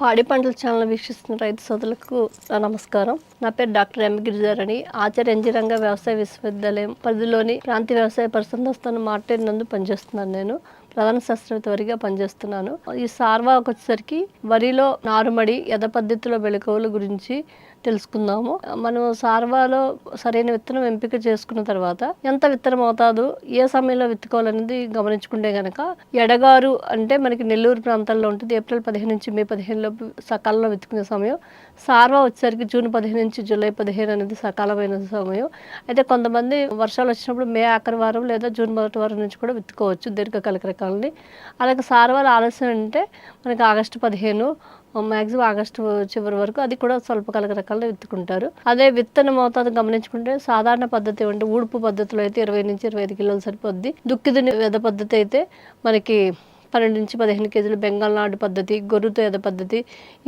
పాడి పంటల ఛానల్ వీక్షిస్తున్న రైతు సోదరులకు నా నమస్కారం. నా పేరు డాక్టర్ ఎం గిరిజారాణి. ఆచార్య ఎన్జీ రంగా వ్యవసాయ విశ్వవిద్యాలయం పరిధిలోని ప్రాంతీయ వ్యవసాయ పరిశోధన మార్టెన్ నందు పనిచేస్తున్నాను. నేను ప్రధాన శాస్త్రవేత్తగా పనిచేస్తున్నాను. ఈ సార్వాకు వచ్చేసరికి వరిలో నారుమడి యథ పద్ధతిలో మెళకువల గురించి తెలుసుకుందాము. మనం సార్వాలో సరైన విత్తనం ఎంపిక చేసుకున్న తర్వాత ఎంత విత్తనం అవుతాదు, ఏ సమయంలో విత్తుకోవాలనేది గమనించుకుంటే కనుక ఎడగారు అంటే మనకి నెల్లూరు ప్రాంతాల్లో ఉంటుంది. ఏప్రిల్ 15 నుంచి మే 15 లోపు సకాలంలో విత్తుకునే సమయం. సార్వా వచ్చేసరికి జూన్ 15 నుంచి జూలై 15 అనేది సకాలమైన సమయం. అయితే కొంతమంది వర్షాలు వచ్చినప్పుడు మే ఆఖరి వారం లేదా జూన్ మొదటి వారం నుంచి కూడా విత్తుకోవచ్చు దీర్ఘకాలిక రకాలని. అలాగే సార్వాలు ఆలస్యం అంటే మనకి ఆగస్టు 15 మ్యాక్సిమం ఆగస్టు చివరి వరకు అది కూడా స్వల్పకాలిక రకాలను విత్తుకుంటారు. అదే విత్తన మోతాదు గమనించుకుంటే సాధారణ పద్ధతి అంటే ఊడుపు పద్ధతిలో అయితే 20 నుంచి 25 కిలోలు సరిపోద్ది. దుక్కిదుని వెద పద్ధతి అయితే మనకి 12 నుంచి 15 కేజీలు, బెంగాల్ నాటు పద్ధతి, గొర్రుతో ఎద పద్ధతి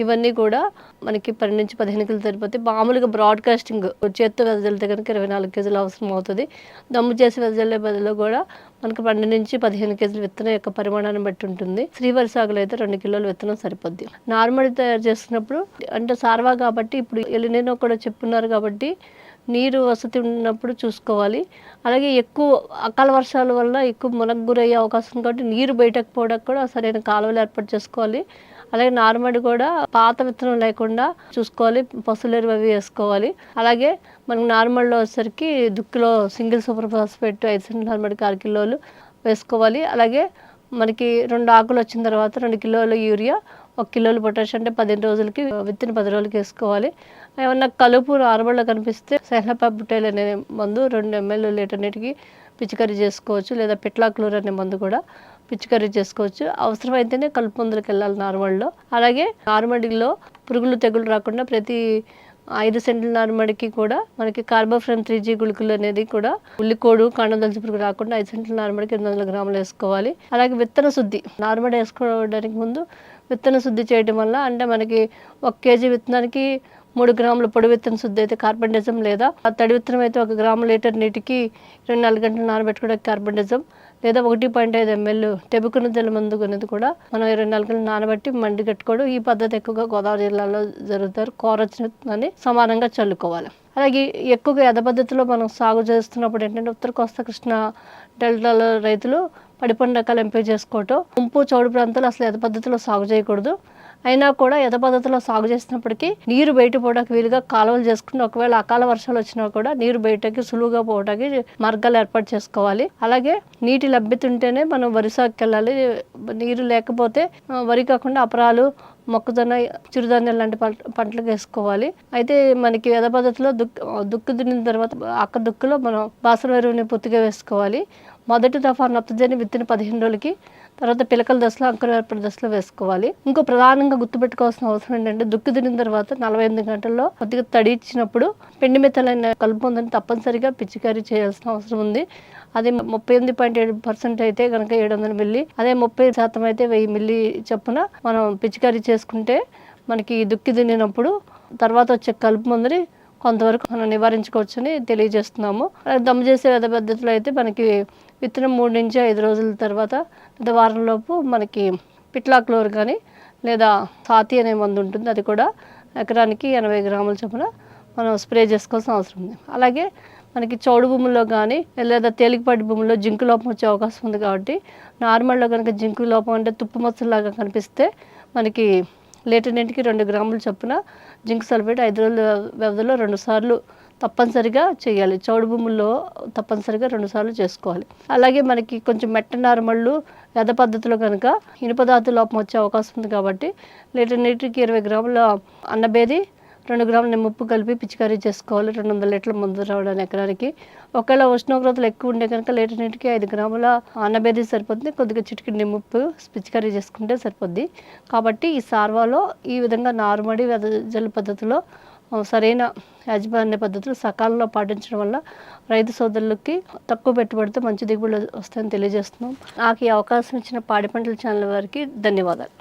ఇవన్నీ కూడా మనకి 12 నుంచి 15 కిలోలు సరిపోతాయి. మామూలుగా బ్రాడ్కాస్టింగ్ చేత్తో వెదజల్లితే కనుక 24 కేజీలు అవసరం అవుతుంది. దమ్ము చేసి వెదజల్లే బదులు కూడా మనకి 12 నుంచి 15 కేజీల విత్తనం యొక్క పరిమాణాన్ని బట్టి ఉంటుంది. శ్రీవరి సాగులో అయితే 2 కిలోల విత్తనం సరిపోద్ది. నార్మల్ తయారు చేస్తున్నప్పుడు అంటే సార్వా కాబట్టి ఇప్పుడు ఎలినినో కూడా చెప్పున్నారు కాబట్టి నీరు వసతి ఉన్నప్పుడు చూసుకోవాలి. అలాగే ఎక్కువ అకాల వర్షాల వల్ల ఎక్కువ మునకు గురయ్యే అవకాశం కాబట్టి నీరు బయటకు పోవడానికి కూడా సరైన కాలువలు ఏర్పాటు చేసుకోవాలి. అలాగే నారుమడి కూడా పాత విత్తనం లేకుండా చూసుకోవాలి. పశువుల అవి వేసుకోవాలి. అలాగే మనకు నారుమడిలో వచ్చేసరికి దుక్కిలో సింగిల్ సూపర్ ఫాస్ఫేట్ 5 సెంట్ల నారుమడికి 6 కిలోలు వేసుకోవాలి. అలాగే మనకి 2 ఆకులు వచ్చిన తర్వాత 2 కిలోల యూరియా, 1 కిలోలు పొటాష్ అంటే 15 రోజులకి విత్తిన 10 రోజులకి వేసుకోవాలి. ఏమన్నా కలుపు నార్మల్గా కనిపిస్తే సెహ్లపాబుటైల్ అనే మందు 2 ml లీటర్ నీటికి పిచికారీ చేసుకోవచ్చు. లేదా పిట్లాక్లోర్ అనే మందు కూడా పిచికారీ చేసుకోవచ్చు. అవసరమైతేనే కలుపు మందులకు వెళ్ళాలి నార్మల్లో. అలాగే నారుమడిలో పురుగులు తెగులు రాకుండా ప్రతి 5 సెంట్ల నారుమడికి కూడా మనకి కార్బోఫ్రెమ్ 3G గుళికలు అనేది కూడా ఉల్లికోడు కాండం పురుగు రాకుండా 5 సెంట్ల నారుమడికి 800 గ్రాములు వేసుకోవాలి. అలాగే విత్తన శుద్ధి నారుమడి వేసుకోవడానికి ముందు విత్తన శుద్ధి చేయడం వల్ల అంటే మనకి 1 కేజీ విత్తనానికి 3 గ్రాముల పొడి విత్తన శుద్ధి అయితే కార్బన్డిజం, లేదా తడి విత్తనం అయితే 1 గ్రాము లీటర్ నీటికి 24 గంటలు నానబెట్టుకోవడానికి కార్బన్డిజం, లేదా 1.5 ml తెబుకున్న తెల్ల మందు అనేది కూడా మనం 24 గంటలు నానబెట్టి మండి కట్టుకోవడం. ఈ పద్ధతి ఎక్కువగా గోదావరి జిల్లాలో జరుగుతారు. కోరొచ్చిన విత్తనాన్ని సమానంగా చల్లుకోవాలి. అలాగే ఎక్కువగా యథ పద్ధతిలో మనం సాగు చేస్తున్నప్పుడు ఏంటంటే ఉత్తర కోస్తా కృష్ణ డెల్టాలో రైతులు పడిపండు రకాలు ఎంపిక చేసుకోవటం. ముంపు చౌడు ప్రాంతాలు అసలు యథ పద్ధతిలో సాగు చేయకూడదు. అయినా కూడా యథ పద్ధతిలో సాగు చేసినప్పటికీ నీరు బయట పోవడానికి వీలుగా కాలువలు చేసుకుని ఒకవేళ అకాల వర్షాలు వచ్చినా కూడా నీరు బయటకి సులువుగా పోవడానికి మార్గాలు ఏర్పాటు చేసుకోవాలి. అలాగే నీటి లభ్యత ఉంటేనే మనం వరి సాగుకి వెళ్ళాలి. నీరు లేకపోతే వరి కాకుండా అపరాలు, మొక్కజొన్న, చిరుధాన్యాలు లాంటి పంటలకు వేసుకోవాలి. అయితే మనకి యథ పద్ధతిలో దుక్కు దున్నిన తర్వాత అక్క దుక్కులో మనం బాసర ఎరువుని పూర్తిగా వేసుకోవాలి. మొదటి దఫా నత్రజని విత్తిన 15 రోజులకి, తర్వాత పిలకల దశలో, అంకుర ఏర్పడి దశలో వేసుకోవాలి. ఇంకో ప్రధానంగా గుర్తుపెట్టుకోవాల్సిన అవసరం ఏంటంటే దుక్కు దున్నిన తర్వాత 48 గంటల్లో కొద్దిగా తడి ఇచ్చినప్పుడు పిండి మెత్తలైన కలుపు మందుని తప్పనిసరిగా పిచికారీ చేయాల్సిన అవసరం ఉంది. అది 38.7% అయితే కనుక 700 మిల్లీ, అదే 30% అయితే 1000 మిల్లీ చొప్పున మనం పిచికారీ చేసుకుంటే మనకి దుక్కి దున్నినప్పుడు తర్వాత వచ్చే కలుపు మందుని కొంతవరకు మనం నివారించుకోవచ్చని తెలియజేస్తున్నాము. దమ్ము చేసే యథ పద్ధతిలో అయితే మనకి విత్తనం 3 నుంచి 5 రోజుల తర్వాత లేదా వారంలోపు మనకి పిట్లాక్లోర్ కానీ లేదా సాతి అనే మందు ఉంటుంది. అది కూడా ఎకరానికి 80 గ్రాముల చొప్పున మనం స్ప్రే చేసుకోవాల్సిన అవసరం ఉంది. అలాగే మనకి చౌడు భూముల్లో కానీ లేదా తేలికపాటి భూముల్లో జింకు లోపం వచ్చే అవకాశం ఉంది కాబట్టి నార్మల్లో కనుక జింకు లోపం అంటే తుప్పు మచ్చలాగా కనిపిస్తే మనకి లీటర్ నీటికి 2 గ్రాముల చొప్పున జింక్ సల్ఫేట్ 5 రోజుల వ్యవధిలో 2 సార్లు తప్పనిసరిగా చేయాలి. చౌడు భూముల్లో తప్పనిసరిగా 2 సార్లు చేసుకోవాలి. అలాగే మనకి కొంచెం మెట్ట నారుమళ్ళు యథ పద్ధతిలో కనుక ఇనుపధాతు లోపం వచ్చే అవకాశం ఉంది కాబట్టి లీటర్ నీటికి 20 గ్రాముల అన్నబేది, 2 గ్రాముల నిమ్ముప్పు కలిపి పిచికారీ చేసుకోవాలి. 200 లీటర్ల మందు రావడానికి ఎకరానికి. ఒకవేళ ఉష్ణోగ్రతలు ఎక్కువ ఉండే కనుక లీటర్ నీటికి 5 గ్రాముల అన్నబేది సరిపోతుంది. కొద్దిగా చిటికి నిమ్ముప్పు పిచికారీ చేసుకుంటే సరిపోద్ది. కాబట్టి ఈ సార్వాలో ఈ విధంగా నారుమడి వెదజల్లు పద్ధతిలో సరైన యాజమాన్య పద్ధతులు సకాలంలో పాటించడం వల్ల రైతు సోదరులకి తక్కువ పెట్టుబడితో మంచి దిగుబడులు వస్తాయని తెలియజేస్తున్నాం. నాకు ఈ అవకాశం ఇచ్చిన పాడి పంటల ఛానల్ వారికి ధన్యవాదాలు.